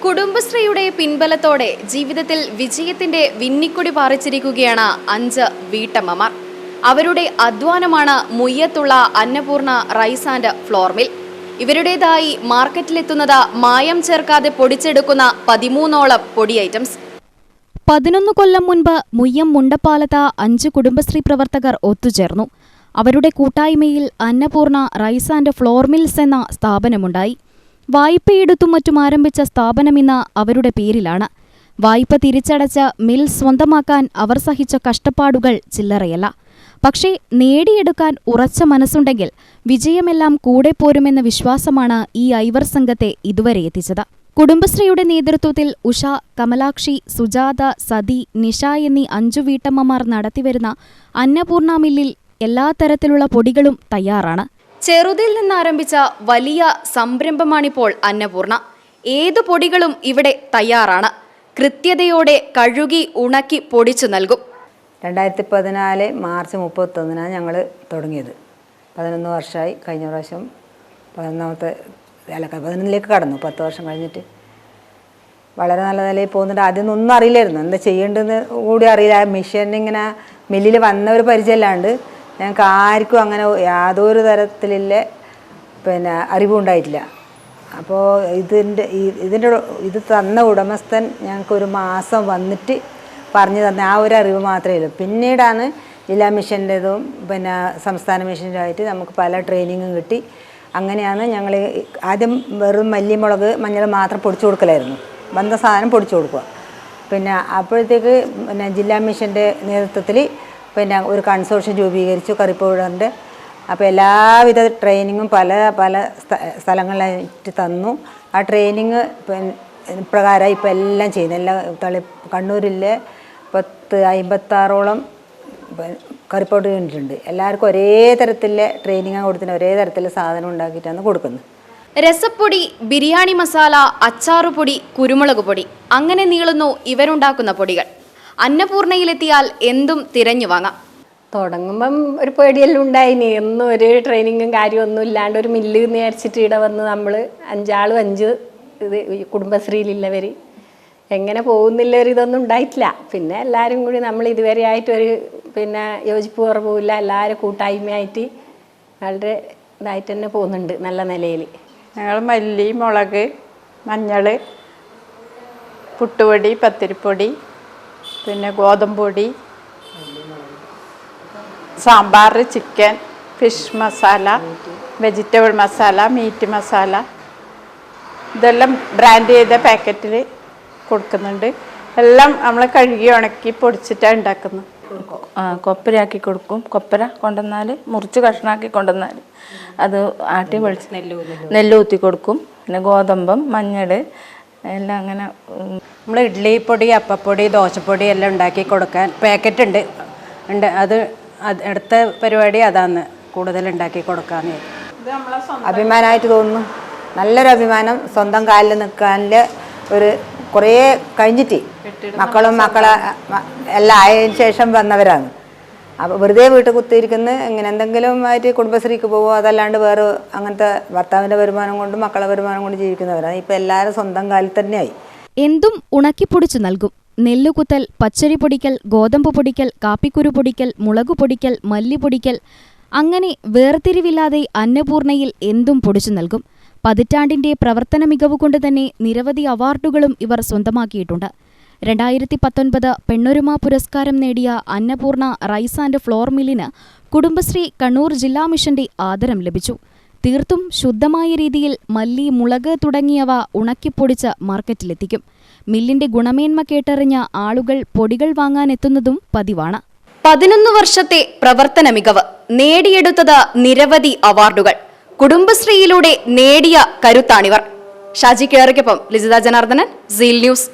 കുടുംബശ്രീയുടെ പിൻബലത്തോടെ ജീവിതത്തിൽ വിജയത്തിന്റെ വിന്നിക്കൊടി പാറിച്ചിരിക്കുകയാണ് 5 വീട്ടമ്മമാർ. അവരുടെ അധ്വാനമാണ് മുയ്യത്തുള്ള Annapurna rice and flour mill. ഇവരുടേതായി മാർക്കറ്റിലെത്തുന്നത് മായം ചേർക്കാതെ പൊടിച്ചെടുക്കുന്ന 13ഓളം പൊടി ഐറ്റംസ്. 11 കൊല്ലം മുൻപ് മുയ്യം മുണ്ടപ്പാലത്ത് 5 കുടുംബശ്രീ പ്രവർത്തകർ ഒത്തുചേർന്നു. അവരുടെ കൂട്ടായ്മയിൽ Annapurna rice and flour mills എന്ന സ്ഥാപനമുണ്ടായി. വായ്പയെടുത്തും മറ്റും ആരംഭിച്ച സ്ഥാപനം ഇന്ന് അവരുടെ പേരിലാണ്. വായ്പ തിരിച്ചടച്ച് മിൽ സ്വന്തമാക്കാൻ അവർ സഹിച്ച കഷ്ടപ്പാടുകൾ ചില്ലറയല്ല. പക്ഷേ നേടിയെടുക്കാൻ ഉറച്ച മനസ്സുണ്ടെങ്കിൽ വിജയമെല്ലാം കൂടെ പോരുമെന്ന വിശ്വാസമാണ് ഈ ഐവർ സംഘത്തെ ഇതുവരെ എത്തിച്ചത്. കുടുംബശ്രീയുടെ നേതൃത്വത്തിൽ ഉഷ, കമലാക്ഷി, സുജാത, സതി, നിഷ എന്നീ 5 വീട്ടമ്മമാർ നടത്തിവരുന്ന അന്നപൂർണ മില്ലിൽ എല്ലാ തരത്തിലുള്ള പൊടികളും തയ്യാറാണ്. ചെറുതിൽ നിന്നാരംഭിച്ച വലിയ സംരംഭമാണിപ്പോൾ അന്നപൂർണ. ഏതു പൊടികളും ഇവിടെ തയ്യാറാണ്. കൃത്യതയോടെ കഴുകി ഉണക്കി പൊടിച്ചു നൽകും. 2014 മാർച്ച് 31 ഞങ്ങൾ തുടങ്ങിയത്. 11 വർഷമായി. കഴിഞ്ഞ പ്രാവശ്യം 11ലേക്ക് കടന്നു. 10 വർഷം കഴിഞ്ഞിട്ട് വളരെ നല്ല നിലയിൽ പോകുന്നുണ്ട്. ആദ്യം ഒന്നും അറിയില്ലായിരുന്നു, എന്താ ചെയ്യേണ്ടതെന്ന് കൂടി അറിയില്ല. മിഷൻ ഇങ്ങനെ മില്ലിൽ വന്ന ഒരു പരിചയമില്ലാണ്ട് ഞങ്ങൾക്ക് ആർക്കും അങ്ങനെ യാതൊരു തരത്തിലുള്ള അറിവുണ്ടായിട്ടില്ല. അപ്പോൾ ഇത് തന്ന ഉടമസ്ഥൻ ഞങ്ങൾക്ക് ഒരു മാസം വന്നിട്ട് പറഞ്ഞു തന്ന ആ ഒരു അറിവ് മാത്രമേ ഉള്ളൂ. പിന്നീടാണ് ജില്ലാ മിഷൻ്റെതും സംസ്ഥാന മിഷൻ്റെതുമായിട്ട് നമുക്ക് പല ട്രെയിനിങ്ങും കിട്ടി. അങ്ങനെയാണ് ഞങ്ങൾ ആദ്യം വെറും മല്ലിമുളക്, മഞ്ഞൾ മാത്രം പൊടിച്ചു കൊടുക്കലായിരുന്നു. വന്ന സാധനം പൊടിച്ചു കൊടുക്കുക. അപ്പോഴത്തേക്ക് ജില്ലാ മിഷൻ്റെ നേതൃത്വത്തിൽ ഒരു കൺസോർഷ്യം രൂപീകരിച്ചു കറി പൗഡറിൻ്റെ. അപ്പോൾ എല്ലാവിധ ട്രെയിനിങ്ങും പല പല സ്ഥലങ്ങളിലായിട്ട് തന്നു. ആ ട്രെയിനിങ് പ്രകാരമായി ഇപ്പോൾ എല്ലാം ചെയ്യുന്നത്. കണ്ണൂരിലെ 56ഓളം കറി പൗഡർ കണ്ടിട്ടുണ്ട്. എല്ലാവർക്കും ഒരേ തരത്തിലെ ട്രെയിനിങ്ങാണ് കൊടുത്തിട്ട് ഒരേ തരത്തിലെ സാധനം ഉണ്ടാക്കിയിട്ടാണ് കൊടുക്കുന്നത്. രസപ്പൊടി, ബിരിയാണി മസാല, അച്ചാറുപൊടി, കുരുമുളക് പൊടി, അങ്ങനെ നീളുന്നു ഇവരുണ്ടാക്കുന്ന പൊടികൾ. അന്നപൂർണയിലെത്തിയാൽ എന്തും തിരഞ്ഞു വാങ്ങാം. തുടങ്ങുമ്പം ഒരു പേടിയെല്ലാം ഉണ്ടായിനി. ഒന്നും ഒരു ട്രെയിനിങ്ങും കാര്യമൊന്നും ഇല്ലാണ്ട് ഒരു മില്ല് വിചാരിച്ചിട്ട് ഇവിടെ വന്ന് നമ്മൾ 5 ഇത് കുടുംബശ്രീയിലുള്ളവർ എങ്ങനെ പോകുന്നില്ലൊരിതൊന്നും ഉണ്ടായിട്ടില്ല. പിന്നെ എല്ലാവരും കൂടി നമ്മൾ ഇതുവരെ ആയിട്ടൊരു യോജിപ്പ് കുറവില്ല. എല്ലാവരും കൂട്ടായ്മയായിട്ട് വളരെ ഇതായിട്ട് തന്നെ പോകുന്നുണ്ട് നല്ല നിലയിൽ. ഞങ്ങൾ മല്ലി, മുളക്, മഞ്ഞൾ, പുട്ടുപൊടി, പത്തിരിപ്പൊടി, ഗോതമ്പ് പൊടി, sambar, chicken, fish masala, vegetable masala, meat masala ഇതെല്ലാം ബ്രാൻഡ് ചെയ്ത പാക്കറ്റിൽ കൊടുക്കുന്നുണ്ട്. എല്ലാം നമ്മൾ കഴുകി ഉണക്കി പൊടിച്ചിട്ടാണ് ഉണ്ടാക്കുന്നത്. കൊപ്പരയാക്കി കൊടുക്കും. കൊപ്പര കൊണ്ടുവന്നാൽ മുറിച്ച് കഷ്ണാക്കി കൊണ്ടുവന്നാൽ അത് ആട്ടി വെളിച്ച് നെല്ലൂത്തി കൊടുക്കും. ഗോതമ്പം, മഞ്ഞൾ എല്ലാം അങ്ങനെ. നമ്മൾ ഇഡ്ഡലിപ്പൊടി, അപ്പപ്പൊടി, ദോശപ്പൊടി എല്ലാം ഉണ്ടാക്കി കൊടുക്കാൻ പാക്കറ്റ് ഉണ്ട്. അത് അടുത്ത പരിപാടി അതാണ്, കൂടുതൽ ഉണ്ടാക്കി കൊടുക്കാൻ. അഭിമാനമായിട്ട് തോന്നുന്നു. നല്ലൊരു അഭിമാനം. സ്വന്തം കാലിൽ നിൽക്കാനിൽ കുറേ കഴിഞ്ഞിട്ട് മക്കളെ എല്ലാം ആയതിനു ശേഷം വന്നവരാണ്. അപ്പോൾ വെറുതെ വീട്ടിൽ കുത്തിയിരിക്കുന്ന ഇങ്ങനെ എന്തെങ്കിലും ആയിട്ട് കുടുംബശ്രീക്ക് പോകുമോ, അതല്ലാണ്ട് വേറെ അങ്ങനത്തെ ഭർത്താവിൻ്റെ വരുമാനം കൊണ്ടും മക്കളെ വരുമാനം കൊണ്ട് ജീവിക്കുന്നവരാണ്. ഇപ്പോൾ എല്ലാവരും സ്വന്തം കാലിൽ തന്നെയായി. എന്തും ഉണക്കിപ്പൊടിച്ചു നൽകും. നെല്ലുകുത്തൽ, പച്ചരി പൊടിക്കൽ, ഗോതമ്പ് പൊടിക്കൽ, കാപ്പിക്കുരു പൊടിക്കൽ, മുളക് പൊടിക്കൽ, മല്ലി പൊടിക്കൽ, അങ്ങനെ വേർതിരിവില്ലാതെ അന്നപൂർണയിൽ എന്തും പൊടിച്ചു നൽകും. പതിറ്റാണ്ടിന്റെ പ്രവർത്തന മികവ് കൊണ്ട് തന്നെ നിരവധി അവാർഡുകളും ഇവർ സ്വന്തമാക്കിയിട്ടുണ്ട്. 2019 പെണ്ണൊരുമ പുരസ്കാരം നേടിയ അന്നപൂർണ റൈസ് ആൻഡ് ഫ്ലോർ മില്ലിന് കുടുംബശ്രീ കണ്ണൂർ ജില്ലാ മിഷന്റെ ആദരം ലഭിച്ചു. തീർത്തും ശുദ്ധമായ രീതിയിൽ മല്ലി, മുളക് തുടങ്ങിയവ ഉണക്കിപ്പൊടിച്ച് മാർക്കറ്റിലെത്തിക്കും. മില്ലിന്റെ ഗുണമേന്മ കേട്ടറിഞ്ഞ ആളുകൾ പൊടികൾ വാങ്ങാനെത്തുന്നതും പതിവാണ്. 11 വർഷത്തെ പ്രവർത്തന മികവ്, നേടിയെടുത്തത് നിരവധി അവാർഡുകൾ. കുടുംബശ്രീയിലൂടെ നേടിയ കരുത്താണിവർ. ഷാജി കിഴറിക്കൊപ്പം ലിജിത ജനാർദ്ദനൻ, സീൽ ന്യൂസ്.